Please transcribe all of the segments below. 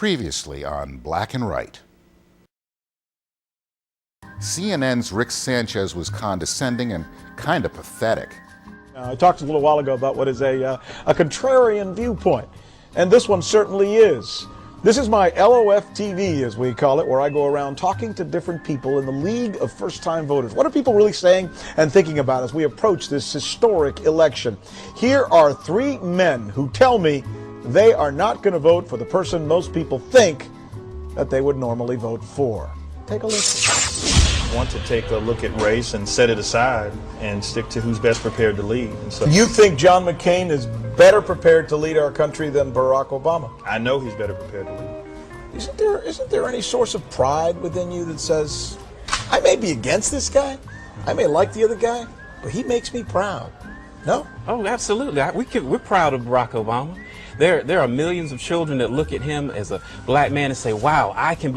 Previously on Black and White. CNN's Rick Sanchez was condescending and kind of pathetic. I talked a little while ago about what is a contrarian viewpoint, and this one certainly is. This is my LOF TV, as we call it, where I go around talking to different people in the League of First-Time Voters. What are people really saying and thinking about as we approach this historic election? Here are three men who tell me they are not going to vote for the person most people think that they would normally vote for. Take a listen. Want to take a look at race and set it aside and stick to who's best prepared to lead. And so, you think John McCain is better prepared to lead our country than Barack Obama? I know he's better prepared to lead. Isn't there any source of pride within you that says, I may be against this guy, I may like the other guy, but he makes me proud? No? Oh, absolutely. We're proud of Barack Obama. There are millions of children that look at him as a black man and say, wow, I can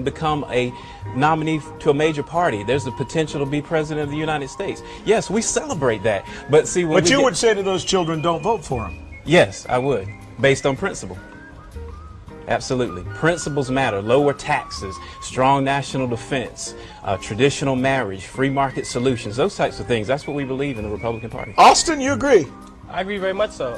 become a nominee to a major party. There's the potential to be president of the United States. Yes, we celebrate that. But see, but you would say to those children, don't vote for him. Yes, I would, based on principle. Absolutely. Principles matter. Lower taxes, strong national defense, traditional marriage, free market solutions, those types of things. That's what we believe in the Republican Party. Austin, you agree? I agree very much so.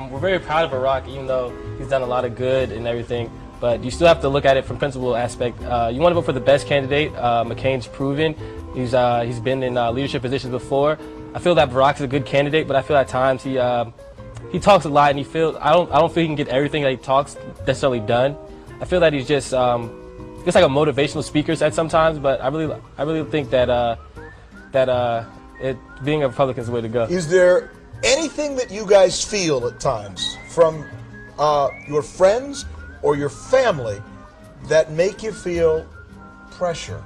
We're very proud of Barack, even though he's done a lot of good and everything. But you still have to look at it from principle aspect. You want to vote for the best candidate. McCain's proven. He's been in leadership positions before. I feel that Barack's a good candidate, but I feel at times he talks a lot, and I don't feel he can get everything that he talks necessarily done. I feel that he's just like a motivational speaker at sometimes. But I really think that being a Republican is the way to go. Is there anything that you guys feel at times from your friends or your family that make you feel pressure?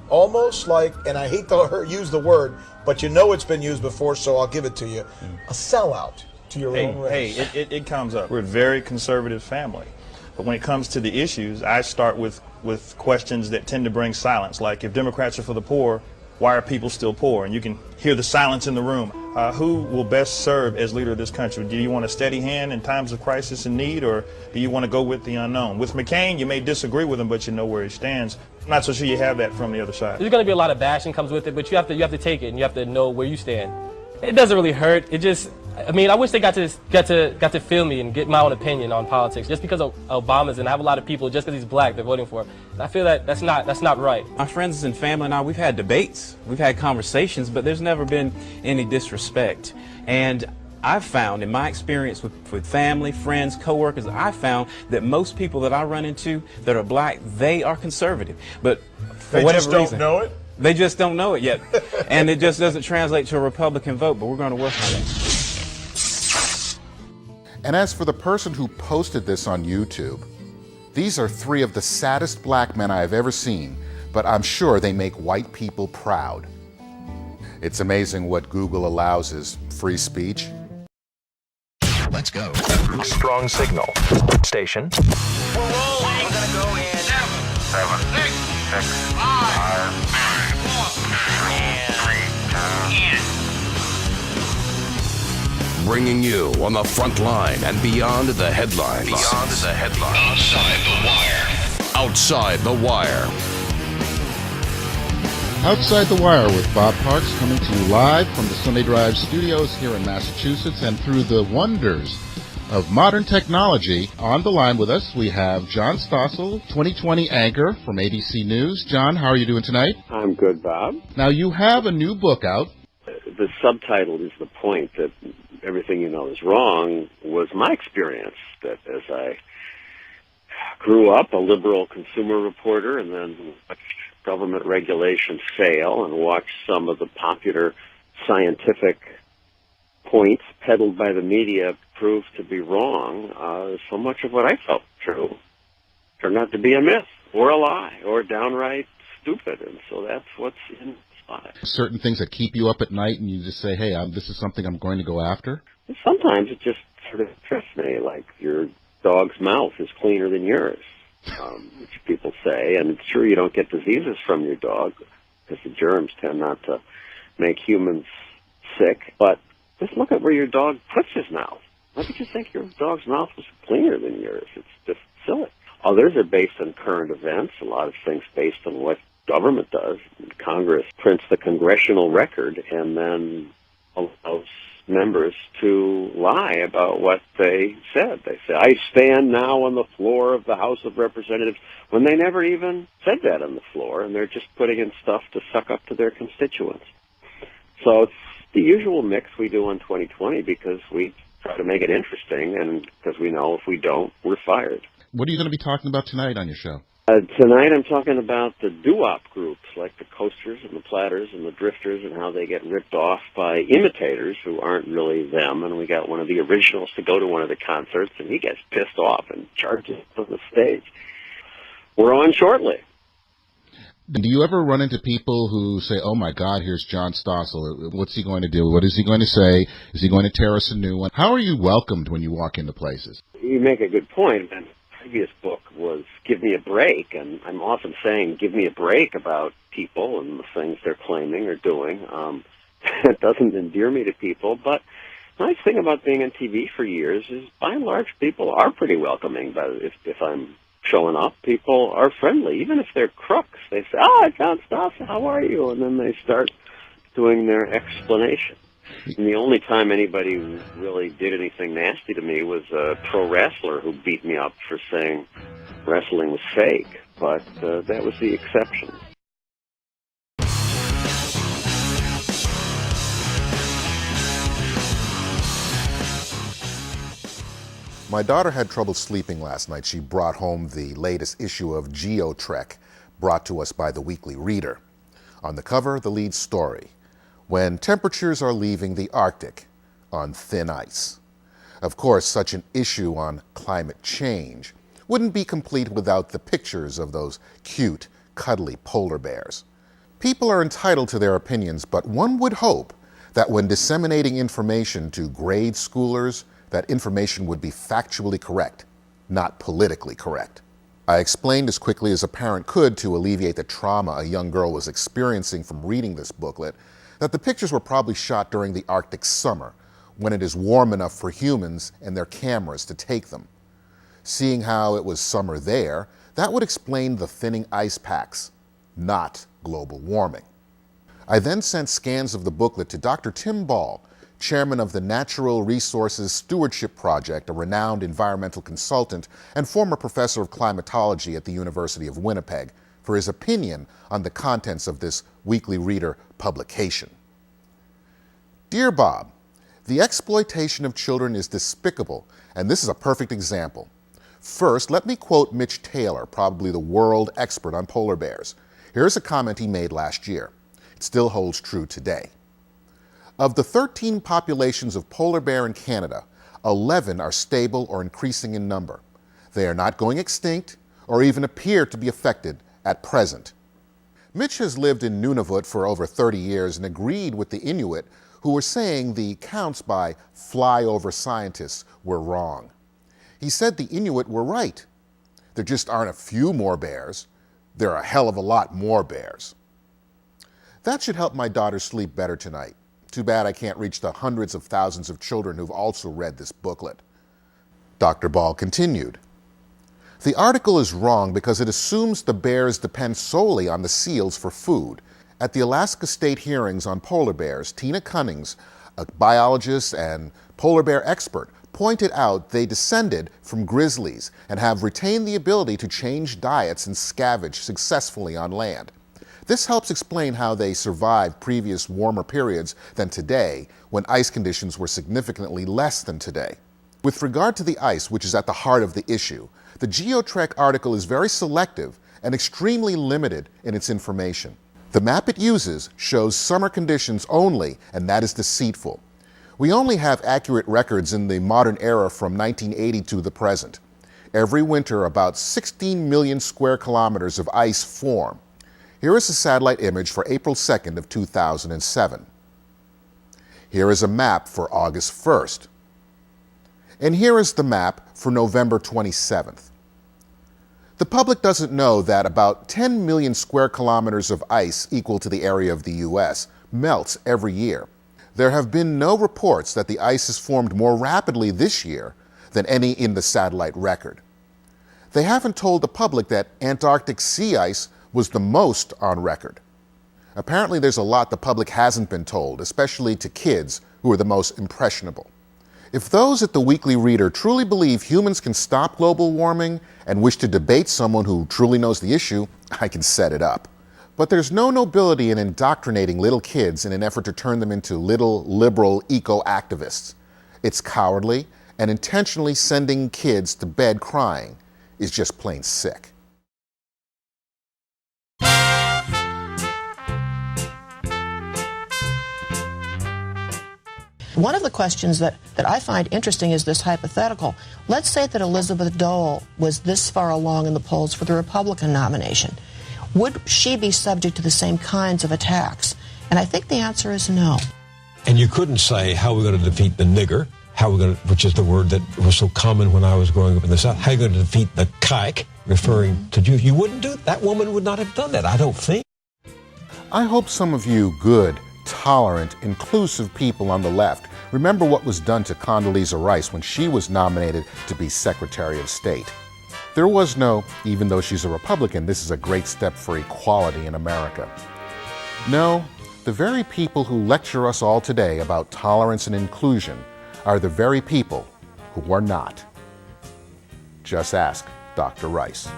Almost like, and I hate to use the word, but you know it's been used before, so I'll give it to you, a sellout to your own race. Hey, it comes up. We're a very conservative family. But when it comes to the issues, I start with questions that tend to bring silence, like if Democrats are for the poor, why are people still poor? And you can hear the silence in the room. Who will best serve as leader of this country? Do you want a steady hand in times of crisis and need, or do you want to go with the unknown? With McCain, you may disagree with him, but you know where he stands. I'm not so sure you have that from the other side. There's going to be a lot of bashing comes with it, but you have to take it, and you have to know where you stand. It doesn't really hurt. It just, I mean, I wish they got to feel me and get my own opinion on politics. Just because Obama's and I have a lot of people just because he's black they're voting for him. I feel that that's not right. My friends and family and I, we've had debates, we've had conversations, but there's never been any disrespect. And I've found, in my experience with family, friends, coworkers, I've found that most people that I run into that are black, they are conservative. But for whatever reason, don't know it. They just don't know it yet. And it just doesn't translate to a Republican vote, but we're going to work on that. And as for the person who posted this on YouTube, these are three of the saddest black men I have ever seen, but I'm sure they make white people proud. It's amazing what Google allows as free speech. Let's go. Strong signal. Station. We're rolling. I'm gonna go in 7, 6, 5, 4, 3, 2, 1. Bringing you on the front line and beyond the headlines. Beyond the headlines. Outside the wire. Outside the wire. Outside the Wire with Bob Parks, coming to you live from the Sunday Drive studios here in Massachusetts, and through the wonders of modern technology. On the line with us, we have John Stossel, 2020 anchor from ABC News. John, how are you doing tonight? I'm good, Bob. Now, you have a new book out. The subtitle is the point that everything you know is wrong was my experience, that as I grew up a liberal consumer reporter and then watched government regulations fail and watched some of the popular scientific points peddled by the media prove to be wrong, so much of what I felt true turned out to be a myth or a lie or downright stupid, and so that's what's inside. Certain things that keep you up at night and you just say, hey, this is something I'm going to go after? Sometimes it just sort of interests me, like your dog's mouth is cleaner than yours, which people say, and sure you don't get diseases from your dog because the germs tend not to make humans sick, but just look at where your dog puts his mouth. Why would you think your dog's mouth was cleaner than yours? It's just silly. Others are based on current events, a lot of things based on what government does. Congress prints the congressional record and then allows members to lie about what they said. They say, I stand now on the floor of the House of Representatives, when they never even said that on the floor, and they're just putting in stuff to suck up to their constituents. So it's the usual mix we do on 2020 because we try to make it interesting, and because we know if we don't, we're fired. What are you going to be talking about tonight on your show? Tonight I'm talking about the doo-wop groups, like the coasters and the platters and the drifters, and how they get ripped off by imitators who aren't really them. And we got one of the originals to go to one of the concerts, and he gets pissed off and charges on the stage. We're on shortly. Do you ever run into people who say, oh my God, here's John Stossel, what's he going to do? What is he going to say? Is he going to tear us a new one? How are you welcomed when you walk into places? You make a good point, and previous book was Give Me a Break, and I'm often saying give me a break about people and the things they're claiming or doing. It doesn't endear me to people, but the nice thing about being on TV for years is by and large people are pretty welcoming. But if I'm showing up, people are friendly, even if they're crooks. They say, oh, John Stossel, how are you? And then they start doing their explanation. And the only time anybody really did anything nasty to me was a pro wrestler who beat me up for saying wrestling was fake, but that was the exception. My daughter had trouble sleeping last night. She brought home the latest issue of GeoTrek, brought to us by the Weekly Reader. On the cover, the lead story: when temperatures are leaving the Arctic on thin ice. Of course, such an issue on climate change wouldn't be complete without the pictures of those cute, cuddly polar bears. People are entitled to their opinions, but one would hope that when disseminating information to grade schoolers, that information would be factually correct, not politically correct. I explained as quickly as a parent could to alleviate the trauma a young girl was experiencing from reading this booklet that the pictures were probably shot during the Arctic summer, when it is warm enough for humans and their cameras to take them. Seeing how it was summer there, that would explain the thinning ice packs, not global warming. I then sent scans of the booklet to Dr. Tim Ball, chairman of the Natural Resources Stewardship Project, a renowned environmental consultant and former professor of climatology at the University of Winnipeg, for his opinion on the contents of this Weekly Reader publication. Dear Bob, the exploitation of children is despicable, and this is a perfect example. First, let me quote Mitch Taylor, probably the world expert on polar bears. Here's a comment he made last year. It still holds true today. Of the 13 populations of polar bear in Canada, 11 are stable or increasing in number. They are not going extinct or even appear to be affected at present. Mitch has lived in Nunavut for over 30 years and agreed with the Inuit who were saying the counts by flyover scientists were wrong. He said the Inuit were right. There just aren't a few more bears. There are a hell of a lot more bears. That should help my daughter sleep better tonight. Too bad I can't reach the hundreds of thousands of children who've also read this booklet. Dr. Ball continued. The article is wrong because it assumes the bears depend solely on the seals for food. At the Alaska State hearings on polar bears, Tina Cunnings, a biologist and polar bear expert, pointed out they descended from grizzlies and have retained the ability to change diets and scavenge successfully on land. This helps explain how they survived previous warmer periods than today, when ice conditions were significantly less than today. With regard to the ice, which is at the heart of the issue, the GeoTrek article is very selective and extremely limited in its information. The map it uses shows summer conditions only, and that is deceitful. We only have accurate records in the modern era from 1980 to the present. Every winter, about 16 million square kilometers of ice form. Here is a satellite image for April 2nd of 2007. Here is a map for August 1st. And here is the map for November 27th. The public doesn't know that about 10 million square kilometers of ice, equal to the area of the U.S., melts every year. There have been no reports that the ice has formed more rapidly this year than any in the satellite record. They haven't told the public that Antarctic sea ice was the most on record. Apparently there's a lot the public hasn't been told, especially to kids who are the most impressionable. If those at the Weekly Reader truly believe humans can stop global warming and wish to debate someone who truly knows the issue, I can set it up. But there's no nobility in indoctrinating little kids in an effort to turn them into little liberal eco-activists. It's cowardly, and intentionally sending kids to bed crying is just plain sick. One of the questions that I find interesting is this hypothetical. Let's say that Elizabeth Dole was this far along in the polls for the Republican nomination. Would she be subject to the same kinds of attacks? And I think the answer is no. And you couldn't say, how are we going to defeat the nigger? How are we going to, which is the word that was so common when I was growing up in the South. How are you going to defeat the kike, referring to Jews? You wouldn't do it. That woman would not have done that, I don't think. I hope some of you good, tolerant, inclusive people on the left remember what was done to Condoleezza Rice when she was nominated to be Secretary of State. There was no, even though she's a Republican, this is a great step for equality in America. No, the very people who lecture us all today about tolerance and inclusion are the very people who are not. Just ask Dr. Rice.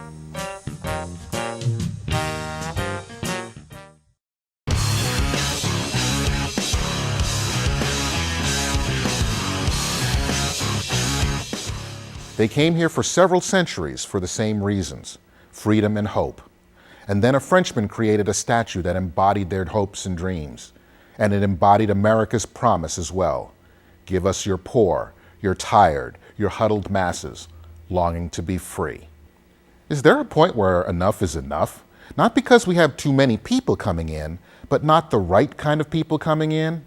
They came here for several centuries for the same reasons, freedom and hope. And then a Frenchman created a statue that embodied their hopes and dreams. And it embodied America's promise as well. Give us your poor, your tired, your huddled masses, longing to be free. Is there a point where enough is enough? Not because we have too many people coming in, but not the right kind of people coming in?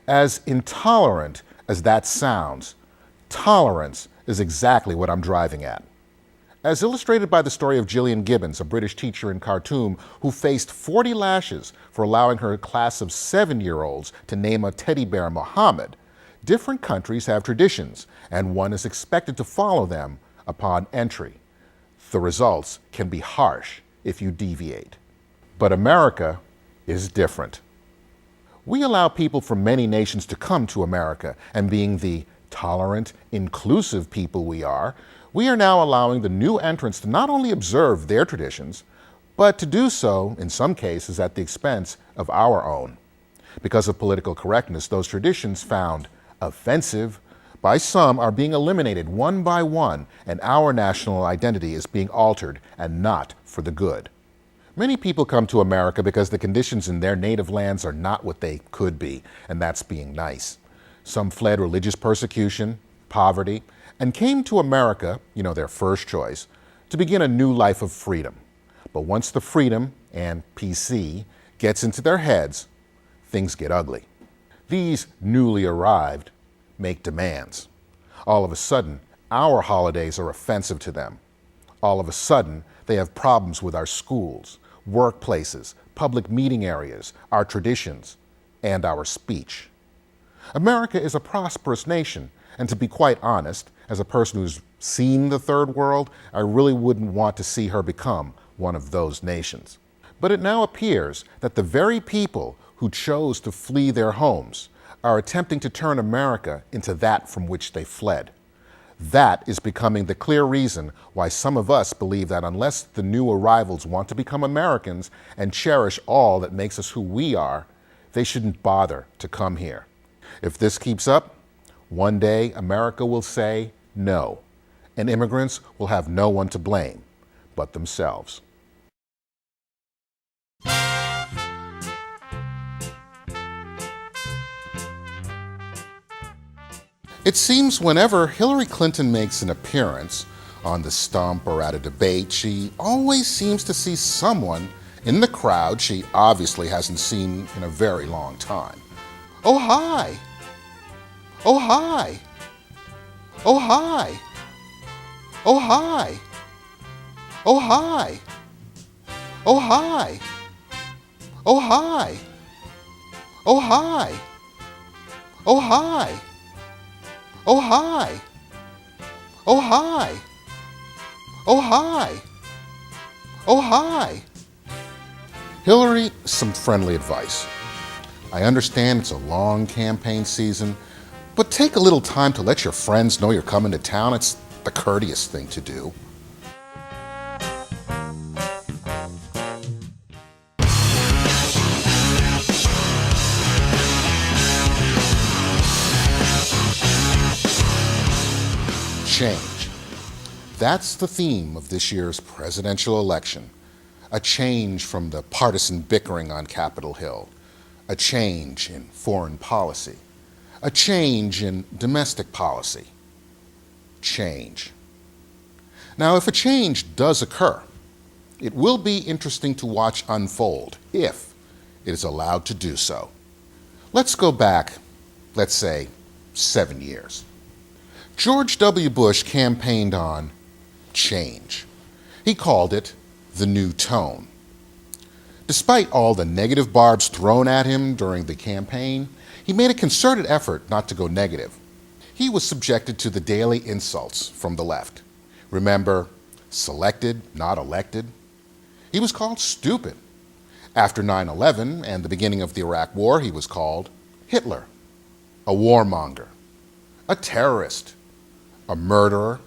As intolerant as that sounds, tolerance is exactly what I'm driving at. As illustrated by the story of Gillian Gibbons, a British teacher in Khartoum who faced 40 lashes for allowing her class of 7-year-olds to name a teddy bear Mohammed, different countries have traditions, and one is expected to follow them upon entry. The results can be harsh if you deviate. But America is different. We allow people from many nations to come to America, and being the tolerant, inclusive people we are now allowing the new entrants to not only observe their traditions, but to do so, in some cases, at the expense of our own. Because of political correctness, those traditions found offensive by some are being eliminated one by one, and our national identity is being altered, and not for the good. Many people come to America because the conditions in their native lands are not what they could be, and that's being nice. Some fled religious persecution, poverty, and came to America, their first choice, to begin a new life of freedom. But once the freedom and PC gets into their heads, things get ugly. These newly arrived make demands. All of a sudden, our holidays are offensive to them. All of a sudden, they have problems with our schools, workplaces, public meeting areas, our traditions, and our speech. America is a prosperous nation, and to be quite honest, as a person who's seen the third world, I really wouldn't want to see her become one of those nations. But it now appears that the very people who chose to flee their homes are attempting to turn America into that from which they fled. That is becoming the clear reason why some of us believe that unless the new arrivals want to become Americans and cherish all that makes us who we are, they shouldn't bother to come here. If this keeps up, one day America will say no, and immigrants will have no one to blame but themselves. It seems whenever Hillary Clinton makes an appearance on the stump or at a debate, she always seems to see someone in the crowd she obviously hasn't seen in a very long time. Oh, hi! Oh, hi! Oh, hi! Oh, hi! Oh, hi! Oh, hi! Oh, hi! Oh, hi! Oh, hi! Oh, hi! Oh, hi! Oh, hi. Oh, hi. Hillary, some friendly advice. I understand it's a long campaign season, but take a little time to let your friends know you're coming to town. It's the courteous thing to do. Change. That's the theme of this year's presidential election. A change from the partisan bickering on Capitol Hill. A change in foreign policy. A change in domestic policy. Change. Now, if a change does occur, it will be interesting to watch unfold if it is allowed to do so. Let's go back, let's say, 7 years. George W. Bush campaigned on change. He called it the new tone. Despite all the negative barbs thrown at him during the campaign, he made a concerted effort not to go negative. He was subjected to the daily insults from the left. Remember, selected, not elected? He was called stupid. After 9/11 and the beginning of the Iraq War, he was called Hitler, a warmonger, a terrorist, a murderer,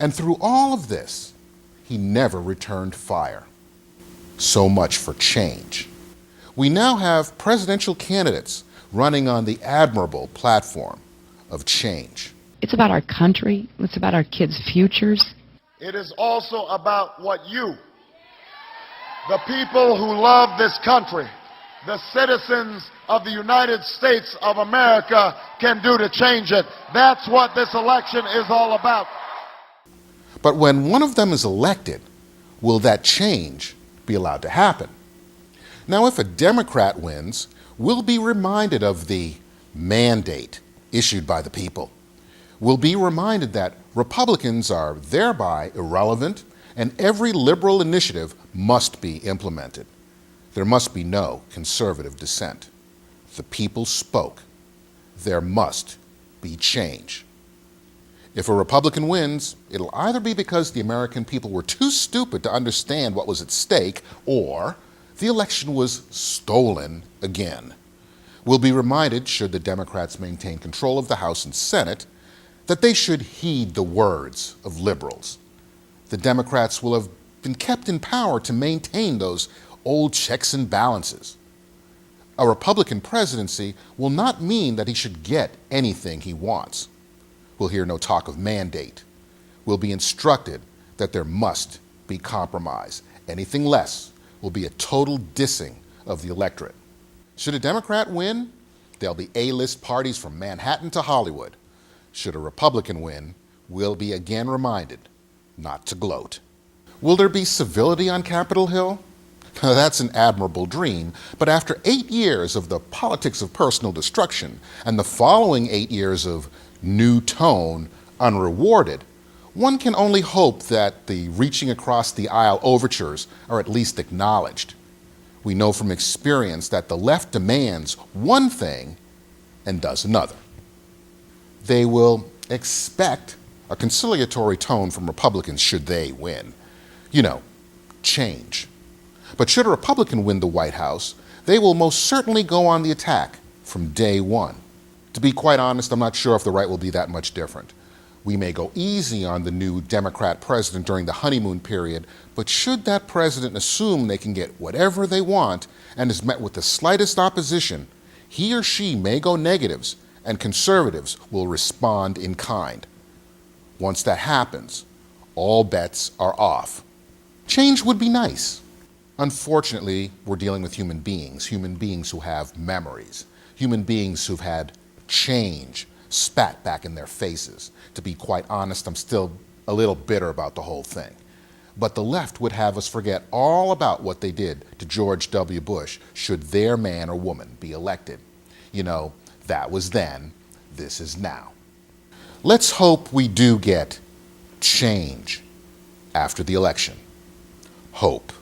and through all of this, he never returned fire. So much for change. We now have presidential candidates running on the admirable platform of change. It's about our country. It's about our kids' futures. It is also about what you, the people who love this country, the citizens of the United States of America, can do to change it. That's what this election is all about. But when one of them is elected, will that change be allowed to happen? Now, if a Democrat wins, we'll be reminded of the mandate issued by the people. We'll be reminded that Republicans are thereby irrelevant and every liberal initiative must be implemented. There must be no conservative dissent. The people spoke. There must be change. If a Republican wins, it'll either be because the American people were too stupid to understand what was at stake, or the election was stolen again. We'll be reminded, should the Democrats maintain control of the House and Senate, that they should heed the words of liberals. The Democrats will have been kept in power to maintain those old checks and balances. A Republican presidency will not mean that he should get anything he wants. We'll hear no talk of mandate. We'll be instructed that there must be compromise. Anything less will be a total dissing of the electorate. Should a Democrat win, there'll be A-list parties from Manhattan to Hollywood. Should a Republican win, we'll be again reminded not to gloat. Will there be civility on Capitol Hill? That's an admirable dream, but after 8 years of the politics of personal destruction and the following 8 years of new tone unrewarded, one can only hope that the reaching across the aisle overtures are at least acknowledged. We know from experience that the left demands one thing and does another. They will expect a conciliatory tone from Republicans should they win. You know, change. But should a Republican win the White House, they will most certainly go on the attack from day one. To be quite honest, I'm not sure if the right will be that much different. We may go easy on the new Democrat president during the honeymoon period, but should that president assume they can get whatever they want and is met with the slightest opposition, he or she may go negatives and conservatives will respond in kind. Once that happens, all bets are off. Change would be nice. Unfortunately, we're dealing with human beings who have memories, human beings who've had change spat back in their faces. To be quite honest, I'm still a little bitter about the whole thing. But the left would have us forget all about what they did to George W. Bush should their man or woman be elected. You know, that was then, this is now. Let's hope we do get change after the election. Hope.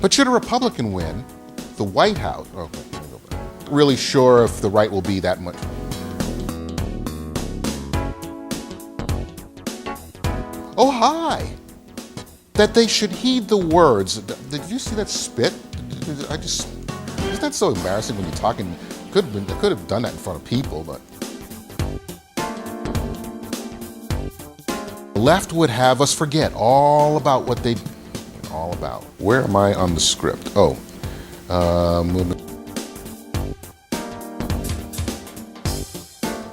But should a Republican win, the White House... Okay, let me go back. really sure if the right will be that much. Oh, hi! That they should heed the words. Did you see that spit? Isn't that so embarrassing when you're talking? I could have done that in front of people, but. The left would have us forget all about what they, all about. Where am I on the script? Oh,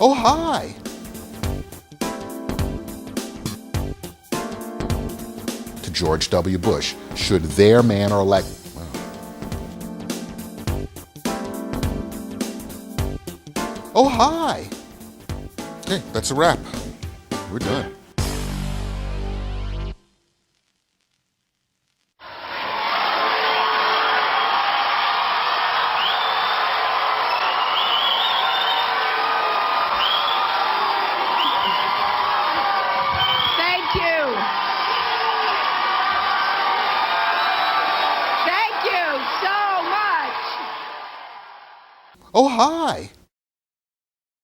oh, hi! To George W. Bush, should their man or elect... Oh, hi! Okay, that's a wrap. We're done. Oh, hi!